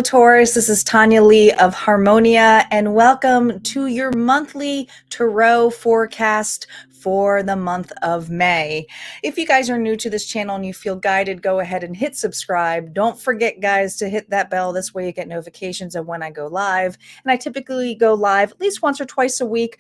Hello, Taurus. This is Tanya Lee of Harmonia, and welcome to your monthly tarot forecast for the month of May. If you guys are new to this channel and you feel guided, go ahead and hit subscribe. Don't forget, guys, to hit that bell. This way you get notifications of when I go live. And I typically go live at least once or twice a week,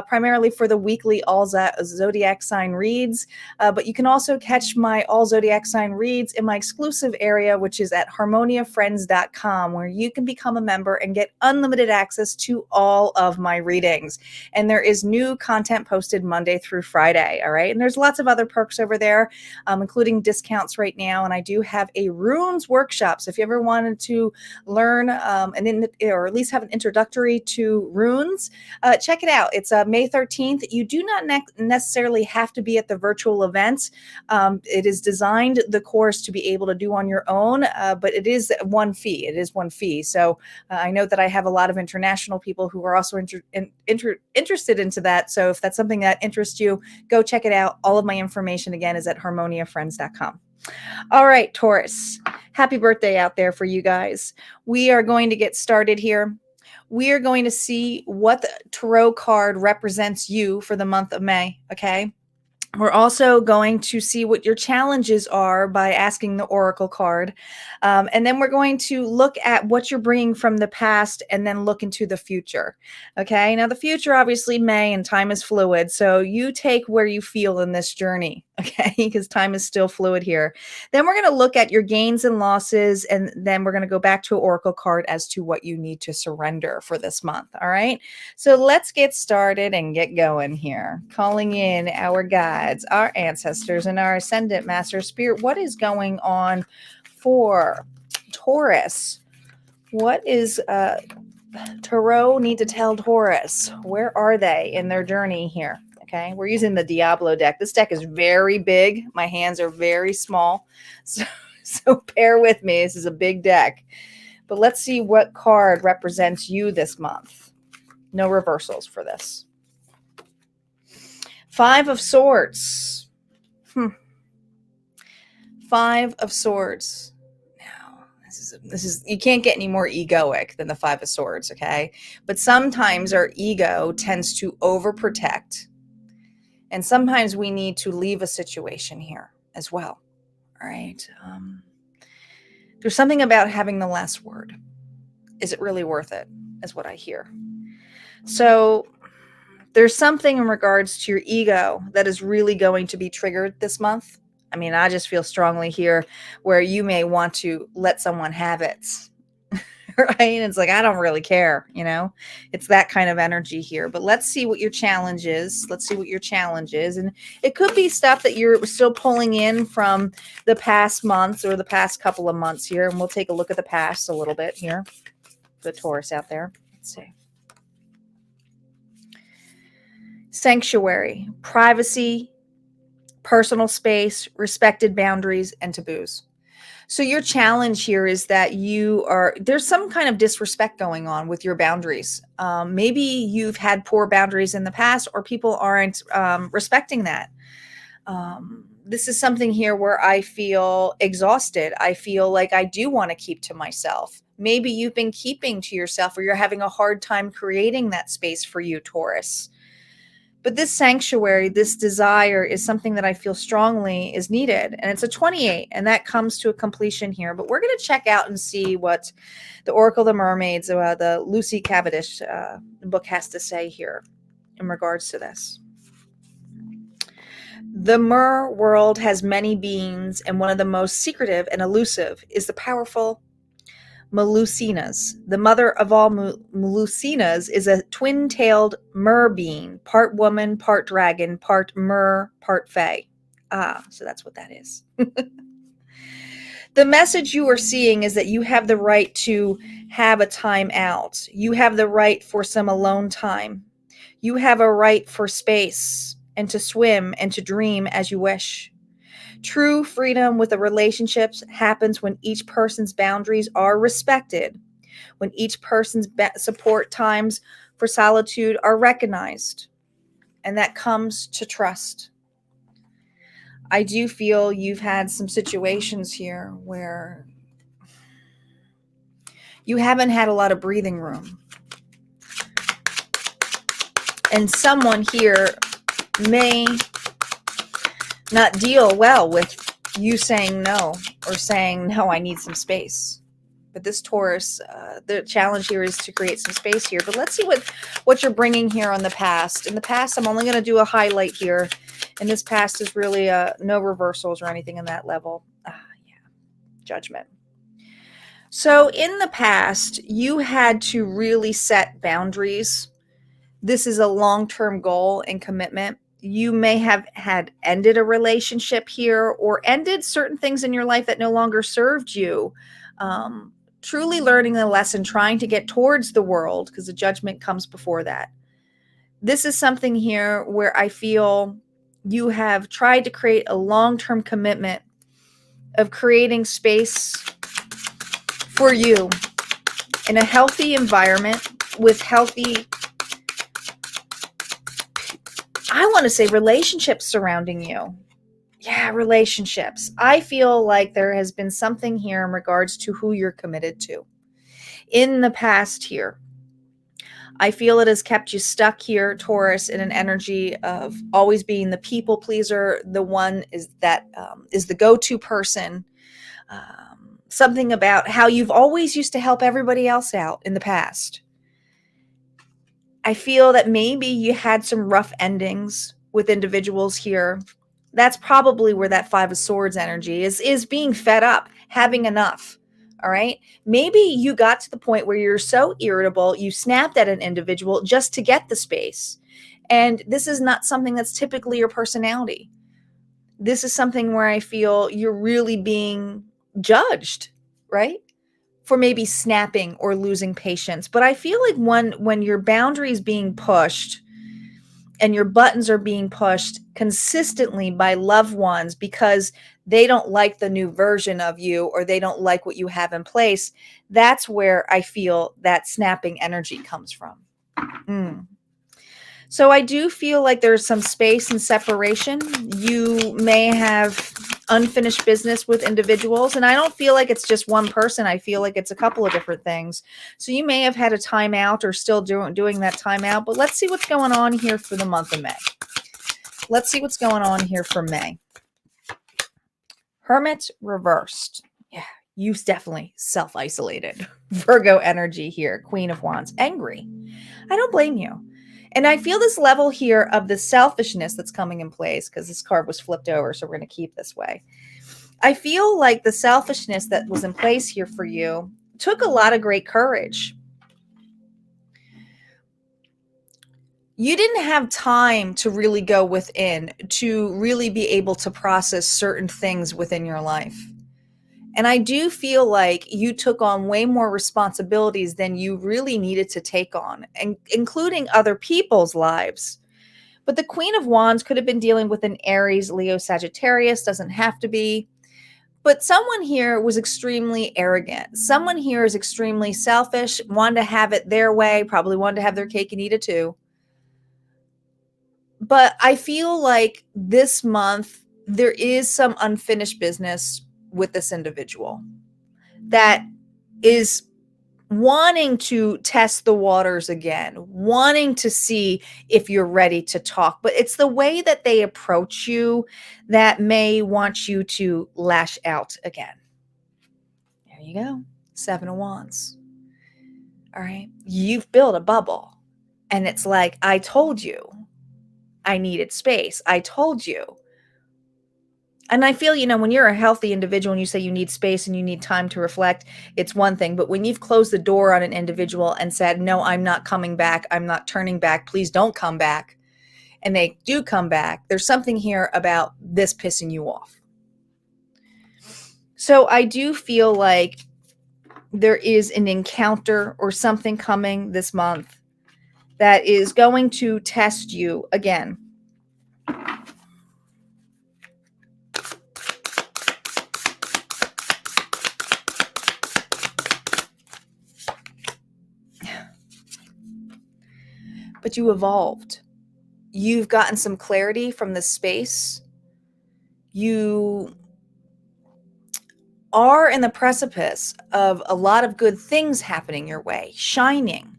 primarily for the weekly all zodiac sign reads. But you can also catch my all zodiac sign reads in my exclusive area, which is at harmoniafriends.com, where you can become a member and get unlimited access to all of my readings. And there is new content posted Monday through Friday. All right. And there's lots of other perks over there, including discounts right now. And I do have a runes workshop. So if you ever wanted to learn or at least have an introductory to runes, check it out. It's May 13th. You do not necessarily have to be at the virtual event. It is designed, the course, to be able to do on your own, but it is one fee. It is one fee. So I know that I have a lot of international people who are also interested into that. So if that's something that interests you, go check it out. All of my information, again, is at harmoniafriends.com. All right, Taurus, happy birthday out there for you guys. We are going to get started here. We are going to see what the tarot card represents you for the month of May, okay? We're also going to see what your challenges are by asking the Oracle card. And then we're going to look at what you're bringing from the past and then look into the future. Okay, now the future obviously may, and time is fluid. So you take where you feel in this journey, okay, because time is still fluid here. Then we're going to look at your gains and losses. And then we're going to go back to an Oracle card as to what you need to surrender for this month. All right, so let's get started and get going here. Calling in our guides, our ancestors, and our ascendant master spirit. What is going on for Taurus? What is tarot need to tell Taurus? Where are they in their journey here? Okay, we're using the Diablo deck. This deck is very big. My hands are very small, so bear with me. This is a big deck. But let's see what card represents you this month. No reversals for this. Five of Swords. Five of Swords. Now, this is you can't get any more egoic than the Five of Swords, okay? But sometimes our ego tends to overprotect, and sometimes we need to leave a situation here as well. All right. There's something about having the last word. Is it really worth it? Is what I hear. So there's something in regards to your ego that is really going to be triggered this month. I mean, I just feel strongly here where you may want to let someone have it, right? It's like, I don't really care, you know? It's that kind of energy here. But let's see what your challenge is. Let's see what your challenge is. And it could be stuff that you're still pulling in from the past months or the past couple of months here. And we'll take a look at the past a little bit here. The Taurus out there. Let's see. Sanctuary, privacy, personal space, respected boundaries, and taboos. So your challenge here is that there's some kind of disrespect going on with your boundaries. Maybe you've had poor boundaries in the past, or people aren't respecting that. This is something here where I feel exhausted. I feel like I do want to keep to myself. Maybe you've been keeping to yourself, or you're having a hard time creating that space for you, Taurus. But this sanctuary, this desire is something that I feel strongly is needed. And it's a 28, and that comes to a completion here. But we're going to check out and see what the Oracle of the Mermaids, the Lucy Cavendish book has to say here in regards to this. The mer world has many beings, and one of the most secretive and elusive is the powerful Melusinas. The mother of all Melusinas is a twin-tailed mer being, part woman, part dragon, part mer, part fae. So that's what that is. The message you are seeing is that you have the right to have a time out. You have the right for some alone time. You have a right for space and to swim and to dream as you wish. True freedom with the relationships happens when each person's boundaries are respected, when each person's support times for solitude are recognized, and that comes to trust. I do feel you've had some situations here where You haven't had a lot of breathing room. And someone here may not deal well with you saying no, or saying, no, I need some space. But this Taurus, the challenge here is to create some space here. But let's see what you're bringing here on the past. In the past, I'm only going to do a highlight here. And this past is really no reversals or anything in that level. Yeah, Judgment. So in the past, you had to really set boundaries. This is a long-term goal and commitment. You may have had ended a relationship here, or ended certain things in your life that no longer served you. Truly learning the lesson, trying to get towards the world, because the Judgment comes before that. This is something here where I feel you have tried to create a long-term commitment of creating space for you in a healthy environment with healthy, I want to say, relationships surrounding you. Yeah, relationships. I feel like there has been something here in regards to who you're committed to. In the past here, I feel it has kept you stuck here, Taurus, in an energy of always being the people pleaser, the one is that is the go-to person. Something about how you've always used to help everybody else out in the past. I feel that maybe you had some rough endings with individuals here. That's probably where that Five of Swords energy is being fed up, having enough. All right. Maybe you got to the point where you're so irritable, you snapped at an individual just to get the space. And this is not something that's typically your personality. This is something where I feel you're really being judged, right? For maybe snapping or losing patience. But I feel like when your boundaries being pushed and your buttons are being pushed consistently by loved ones because they don't like the new version of you, or they don't like what you have in place, that's where I feel that snapping energy comes from. So I do feel like there's some space and separation. You may have unfinished business with individuals, and I don't feel like it's just one person. I feel like it's a couple of different things. So you may have had a timeout, or still doing that timeout, but let's see what's going on here for the month of May. Let's see what's going on here for May. Hermit reversed. Yeah, you definitely self-isolated. Virgo energy here. Queen of Wands. Angry. I don't blame you. And I feel this level here of the selfishness that's coming in place, because this card was flipped over, so we're going to keep this way. I feel like the selfishness that was in place here for you took a lot of great courage. You didn't have time to really go within, to really be able to process certain things within your life. And I do feel like you took on way more responsibilities than you really needed to take on, and including other people's lives. But the Queen of Wands could have been dealing with an Aries, Leo, Sagittarius, doesn't have to be. But someone here was extremely arrogant. Someone here is extremely selfish, wanted to have it their way, probably wanted to have their cake and eat it too. But I feel like this month, there is some unfinished business with this individual that is wanting to test the waters again, wanting to see if you're ready to talk. But it's the way that they approach you that may want you to lash out again. There you go. Seven of Wands. All right. You've built a bubble. And it's like, I told you I needed space. I told you. And I feel, when you're a healthy individual and you say you need space and you need time to reflect, it's one thing. But when you've closed the door on an individual and said, no, I'm not coming back, I'm not turning back, please don't come back, and they do come back, there's something here about this pissing you off. So I do feel like there is an encounter or something coming this month that is going to test you again. But you evolved. You've gotten some clarity from this space. You are in the precipice of a lot of good things happening your way, shining.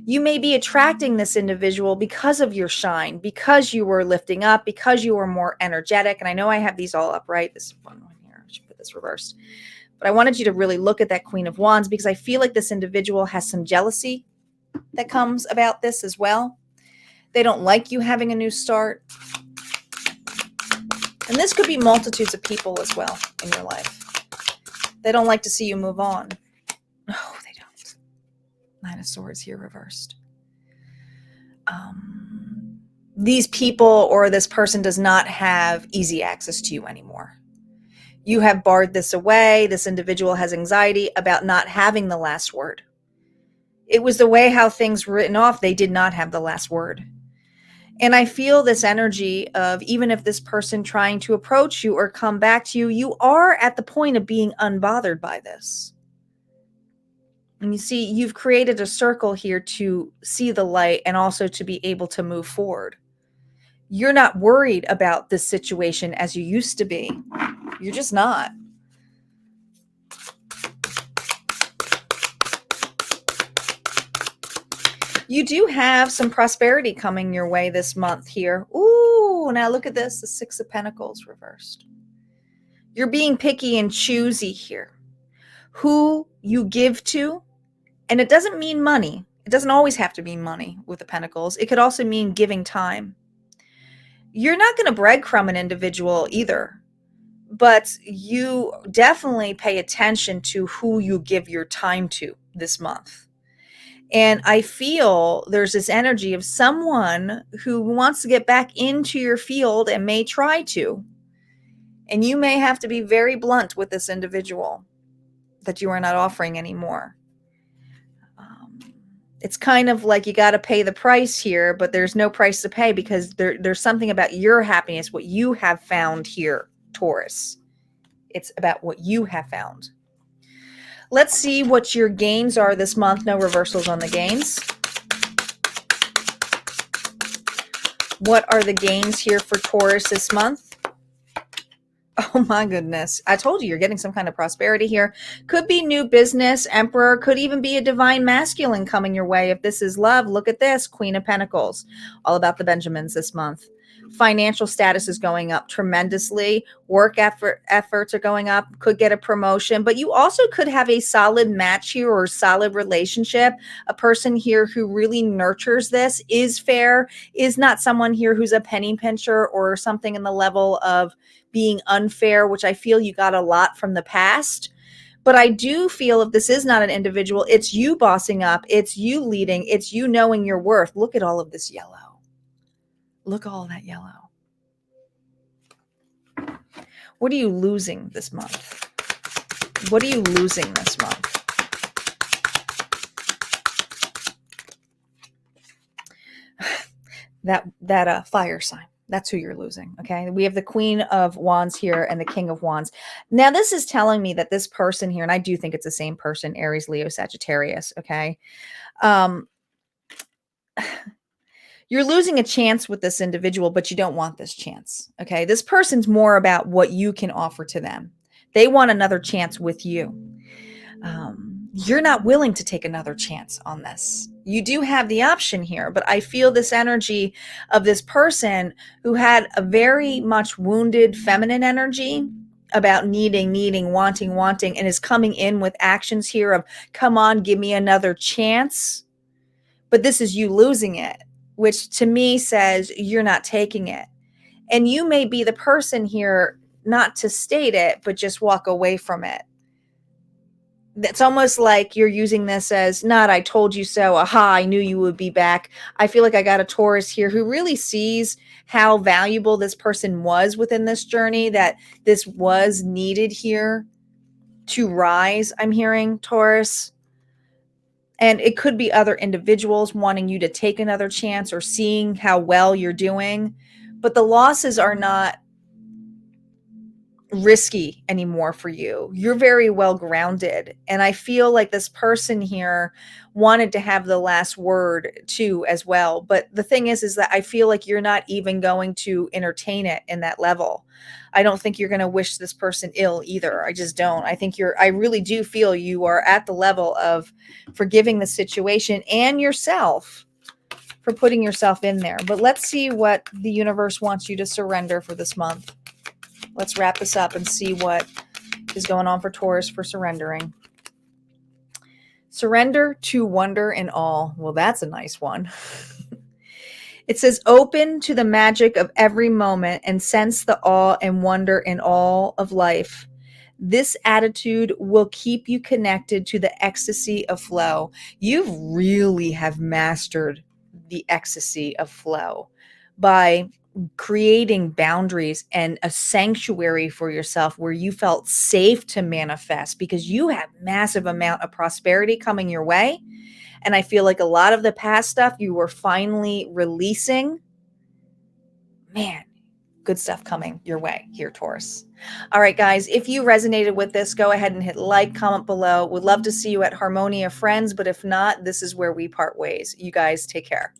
You may be attracting this individual because of your shine, because you were lifting up, because you were more energetic. And I know I have these all up, right? This one here, I should put this reversed. But I wanted you to really look at that Queen of Wands because I feel like this individual has some jealousy that comes about this as well. They don't like you having a new start. And this could be multitudes of people as well in your life. They don't like to see you move on. No, they don't. Nine of Swords here reversed. These people or this person does not have easy access to you anymore. You have barred this away. This individual has anxiety about not having the last word. It was the way how things were written off. They did not have the last word. And I feel this energy of even if this person trying to approach you or come back to you, you are at the point of being unbothered by this. And you see, you've created a circle here to see the light and also to be able to move forward. You're not worried about this situation as you used to be. You're just not. You do have some prosperity coming your way this month here. Ooh, now look at this, the Six of Pentacles reversed. You're being picky and choosy here. Who you give to, and it doesn't mean money. It doesn't always have to mean money with the Pentacles. It could also mean giving time. You're not going to breadcrumb an individual either, but you definitely pay attention to who you give your time to this month. And I feel there's this energy of someone who wants to get back into your field and may try to. And you may have to be very blunt with this individual that you are not offering anymore. It's kind of like you got to pay the price here, but there's no price to pay because there's something about your happiness, what you have found here, Taurus. It's about what you have found. Let's see what your gains are this month. No reversals on the gains. What are the gains here for Taurus this month? Oh my goodness. I told you you're getting some kind of prosperity here. Could be new business, Emperor. Could even be a divine masculine coming your way. If this is love, look at this. Queen of Pentacles. All about the Benjamins this month. Financial status is going up tremendously. Work efforts are going up. Could get a promotion. But you also could have a solid match here or a solid relationship. A person here who really nurtures this, is fair, is not someone here who's a penny pincher or something in the level of being unfair, which I feel you got a lot from the past. But I do feel if this is not an individual, it's you bossing up, it's you leading, it's you knowing your worth. Look at all of this yellow. Look at all that yellow. What are you losing this month? What are you losing this month? That fire sign. That's who you're losing, okay? We have the Queen of Wands here and the King of Wands. Now, this is telling me that this person here, and I do think it's the same person, Aries, Leo, Sagittarius, okay? You're losing a chance with this individual, but you don't want this chance, okay? This person's more about what you can offer to them. They want another chance with you. You're not willing to take another chance on this. You do have the option here, but I feel this energy of this person who had a very much wounded feminine energy about needing, wanting, and is coming in with actions here of, come on, give me another chance. But this is you losing it, which to me says you're not taking it. And you may be the person here not to state it, but just walk away from it. It's almost like you're using this as not, I told you so. Aha, I knew you would be back. I feel like I got a Taurus here who really sees how valuable this person was within this journey, that this was needed here to rise. I'm hearing Taurus. And it could be other individuals wanting you to take another chance or seeing how well you're doing. But the losses are not risky anymore for you. You're very well grounded. And I feel like this person here wanted to have the last word too, as well. But the thing is that I feel like you're not even going to entertain it in that level. I don't think you're going to wish this person ill either. I just don't. I really do feel you are at the level of forgiving the situation and yourself for putting yourself in there. But let's see what the universe wants you to surrender for this month. Let's wrap this up and see what is going on for Taurus for surrendering. Surrender to wonder and awe. Well, that's a nice one. It says, open to the magic of every moment and sense the awe and wonder in all of life. This attitude will keep you connected to the ecstasy of flow. You really have mastered the ecstasy of flow by creating boundaries and a sanctuary for yourself where you felt safe to manifest, because you have massive amount of prosperity coming your way. And I feel like a lot of the past stuff you were finally releasing. Man, good stuff coming your way here, Taurus. All right, guys, if you resonated with this, go ahead and hit like, comment below. Would love to see you at Harmonia Friends, but if not, this is where we part ways. You guys take care.